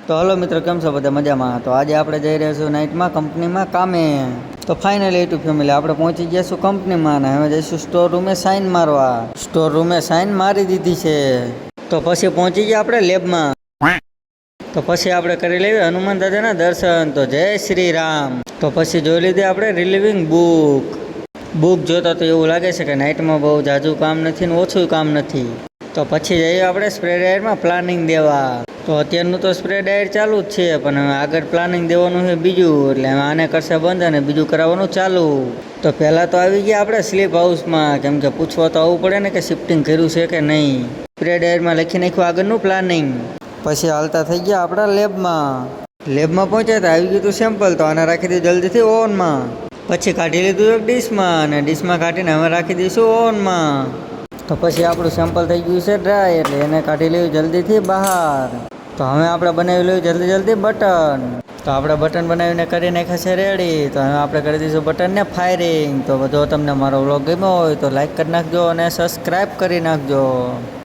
તો હલો મિત્રો, કેમ છો બધા? મજામાં? તો આજે આપણે જઈ રહ્યા છું નાઇટમાં કંપનીમાં કામે. તો ફાઇનલી યુટ્યુબ ફેમિલી આપણે પહોંચી ગયા છું કંપનીમાં ને હવે જઈશું સ્ટોર રૂમે સાઇન મારવા. સ્ટોર રૂમે સાઇન મારી દીધી છે. તો પછી પહોંચી ગયા આપણે લેબમાં. તો પછી આપણે કરી લેવી હનુમાન દાદાના દર્શન. તો જય શ્રી રામ. તો પછી જોઈ લીધી આપણે રિલીવિંગ બુક જોતા તો એવું લાગે છે કે નાઇટમાં બહુ ઝાઝું કામ નથી ને ઓછું કામ નથી. તો પછી જઈએ આપણે સ્પ્રે ડાયરમાં પ્લાનિંગ દેવા. તો અત્યારનું તો સ્પ્રે ડાયર ચાલુ જ છે, પણ હવે આગળ પ્લાનિંગ દેવાનું છે બીજું, એટલે આને કરશે બંધ અને બીજું કરાવવાનું ચાલુ. તો પહેલાં તો આવી ગયા આપણે સ્લીપ હાઉસમાં, કેમ કે પૂછવા તો આવવું પડે ને કે શિફ્ટિંગ કર્યું છે કે નહીં. સ્પ્રે ડાયરમાં લખી નાખ્યું આગળનું પ્લાનિંગ. પછી હાલતા થઈ ગયા આપણા લેબમાં પહોંચ્યા તો આવી ગયું હતું સેમ્પલ. તો આને રાખી દીધું જલ્દીથી ઓવનમાં. પછી કાઢી લીધું એક ડીશમાં, અને ડીશમાં કાઢીને હવે રાખી દઈશું ઓવનમાં. તો પછી આપણું સેમ્પલ થઈ ગયું છે ડ્રાય, એટલે એને કાઢી લેવું જલ્દીથી બહાર. તો હવે આપણે બનાવી લેવું જલ્દી બટન. તો આપણે બટન બનાવીને કરી નાખ્યા છે રેડી. તો હવે આપણે કરી દઈશું બટનને ફાયરિંગ. તો જો તમને મારો વ્લોગ ગમ્યો હોય તો લાઈક કરી નાખજો અને સબસ્ક્રાઈબ કરી નાખજો.